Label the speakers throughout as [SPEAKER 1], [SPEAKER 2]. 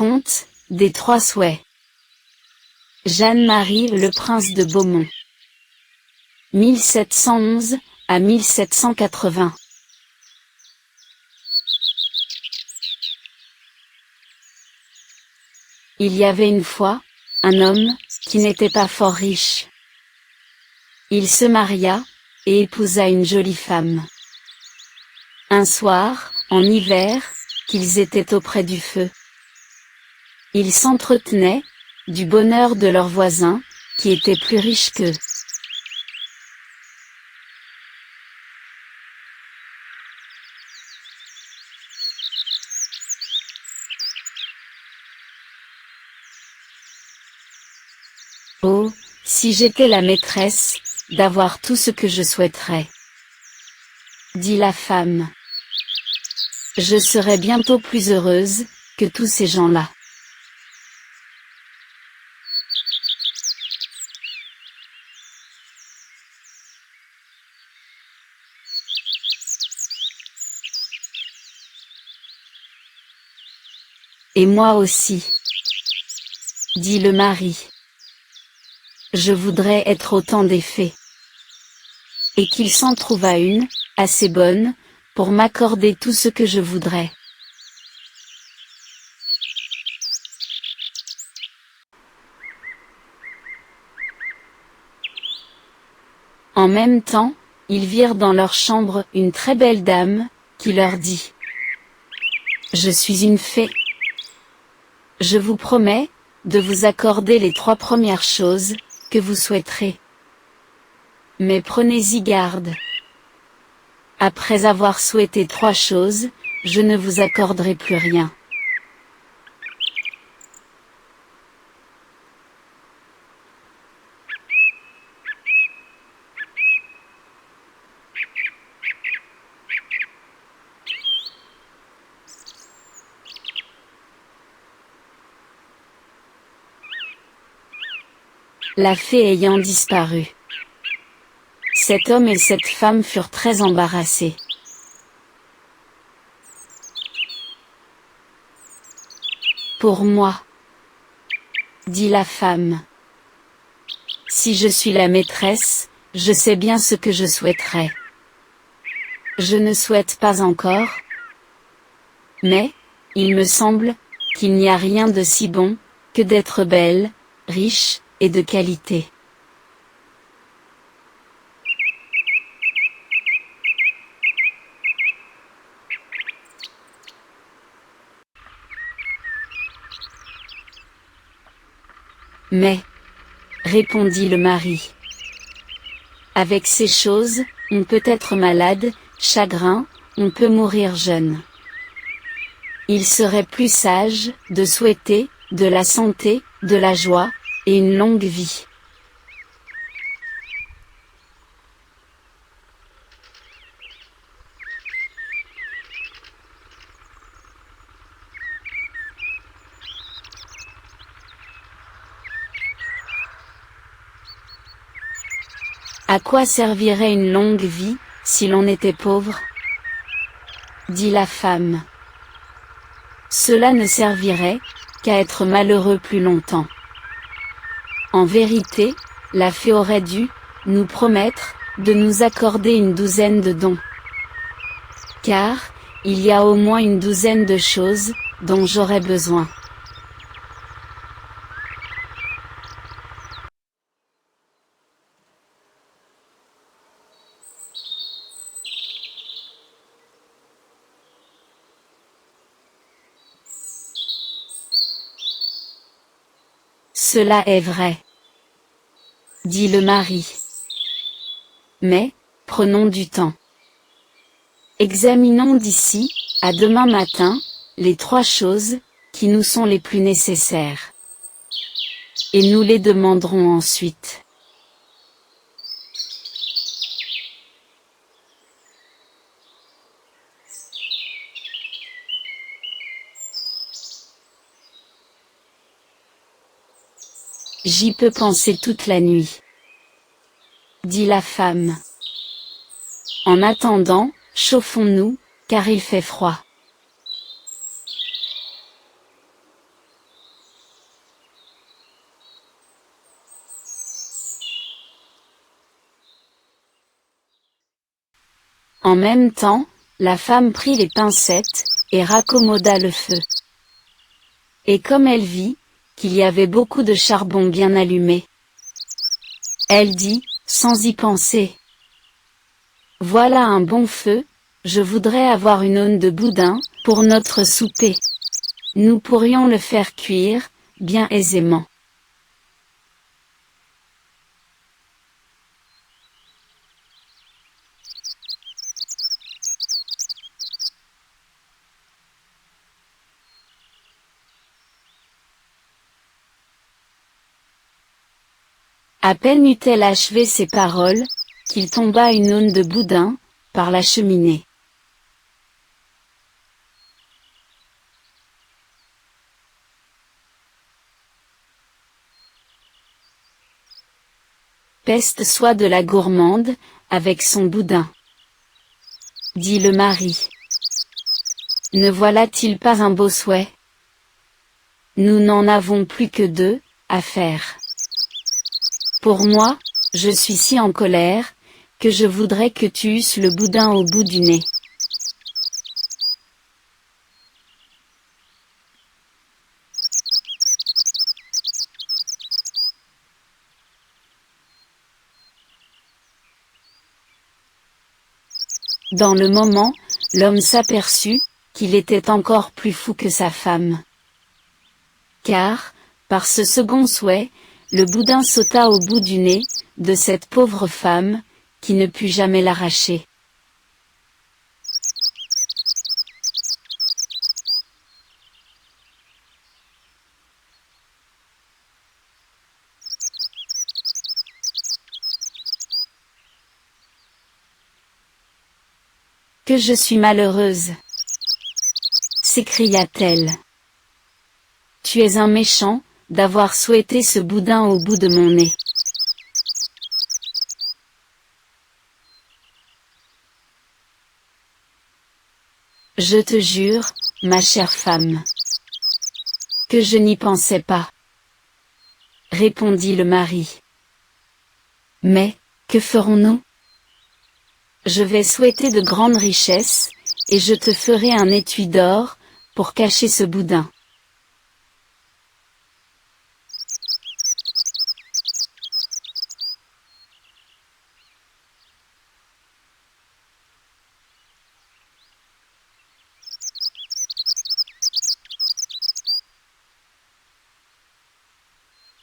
[SPEAKER 1] Conte des Trois Souhaits. Jeanne-Marie Le Prince de Beaumont. 1711 à 1780. Il y avait une fois, un homme, qui n'était pas fort riche. Il se maria, et épousa une jolie femme. Un soir, en hiver, qu'ils étaient auprès du feu, ils s'entretenaient, du bonheur de leurs voisins, qui étaient plus riches qu'eux. Oh, si j'étais la maîtresse, d'avoir tout ce que je souhaiterais, dit la femme. Je serais bientôt plus heureuse, que tous ces gens-là. Et moi aussi, dit le mari. Je voudrais être autant des fées. Et qu'il s'en trouva une, assez bonne, pour m'accorder tout ce que je voudrais. En même temps, ils virent dans leur chambre une très belle dame, qui leur dit: Je suis une fée. Je vous promets, de vous accorder les 3 premières choses, que vous souhaiterez. Mais prenez-y garde. Après avoir souhaité 3 choses, je ne vous accorderai plus rien. La fée ayant disparu, cet homme et cette femme furent très embarrassés. Pour moi, dit la femme, si je suis la maîtresse, je sais bien ce que je souhaiterais. Je ne souhaite pas encore, mais, il me semble, qu'il n'y a rien de si bon, que d'être belle, riche, et de qualité. Mais, répondit le mari, avec ces choses, on peut être malade, chagrin, on peut mourir jeune. Il serait plus sage, de souhaiter, de la santé, de la joie, et une longue vie. À quoi servirait une longue vie, si l'on était pauvre? Dit la femme. Cela ne servirait, qu'à être malheureux plus longtemps. En vérité, la fée aurait dû, nous promettre, de nous accorder une 12aine de dons. Car, il y a au moins une 12aine de choses, dont j'aurais besoin. Cela est vrai, dit le mari. Mais, prenons du temps. Examinons d'ici, à demain matin, les 3 choses, qui nous sont les plus nécessaires. Et nous les demanderons ensuite. J'y peux penser toute la nuit, dit la femme. En attendant, chauffons-nous, car il fait froid. En même temps, la femme prit les pincettes, et raccommoda le feu. Et comme elle vit, qu'il y avait beaucoup de charbon bien allumé, elle dit, sans y penser: voilà un bon feu, je voudrais avoir une aune de boudin, pour notre souper. Nous pourrions le faire cuire, bien aisément. À peine eut-elle achevé ces paroles, qu'il tomba une aune de boudin, par la cheminée. Peste soit de la gourmande, avec son boudin, dit le mari. Ne voilà-t-il pas un beau souhait? Nous n'en avons plus que 2, à faire. Pour moi, je suis si en colère, que je voudrais que tu eusses le boudin au bout du nez. Dans le moment, l'homme s'aperçut, qu'il était encore plus fou que sa femme. Car, par ce second souhait, le boudin sauta au bout du nez, de cette pauvre femme, qui ne put jamais l'arracher. Que je suis malheureuse! S'écria-t-elle. Tu es un méchant, d'avoir souhaité ce boudin au bout de mon nez. Je te jure, ma chère femme, que je n'y pensais pas, répondit le mari. Mais, que ferons-nous? Je vais souhaiter de grandes richesses, et je te ferai un étui d'or, pour cacher ce boudin.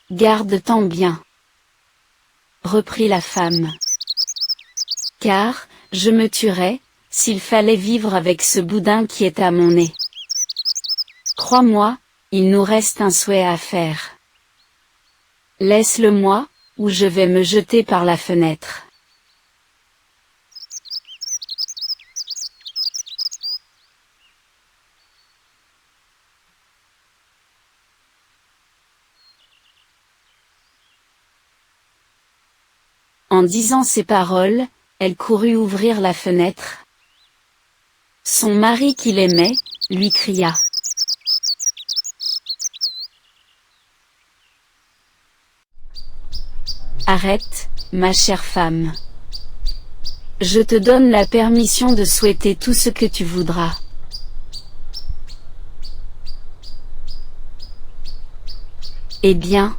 [SPEAKER 1] Garde-t'en bien, reprit la femme. Car, je me tuerais, s'il fallait vivre avec ce boudin qui est à mon nez. Crois-moi, il nous reste un souhait à faire. Laisse-le-moi, ou je vais me jeter par la fenêtre. En disant ces paroles, elle courut ouvrir la fenêtre. Son mari qui l'aimait, lui cria. Arrête, ma chère femme. Je te donne la permission de souhaiter tout ce que tu voudras. Eh bien,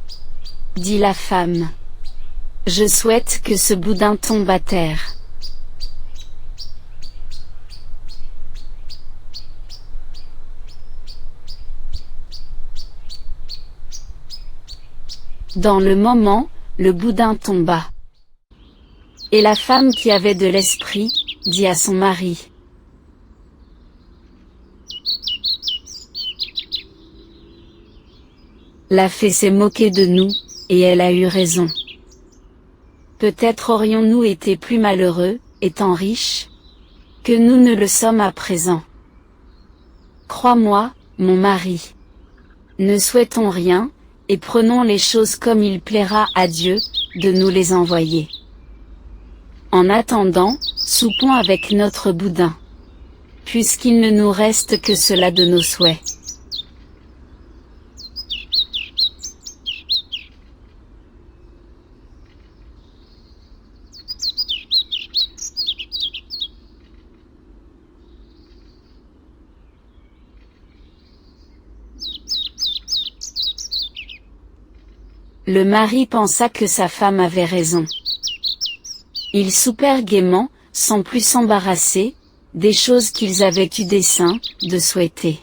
[SPEAKER 1] dit la femme, je souhaite que ce boudin tombe à terre. Dans le moment, le boudin tomba. Et la femme qui avait de l'esprit, dit à son mari. La fée s'est moquée de nous, et elle a eu raison. Peut-être aurions-nous été plus malheureux, étant riches, que nous ne le sommes à présent. Crois-moi, mon mari. Ne souhaitons rien, et prenons les choses comme il plaira à Dieu, de nous les envoyer. En attendant, soupons avec notre boudin. Puisqu'il ne nous reste que cela de nos souhaits. Le mari pensa que sa femme avait raison. Ils soupèrent gaiement, sans plus s'embarrasser, des choses qu'ils avaient eu dessein de souhaiter.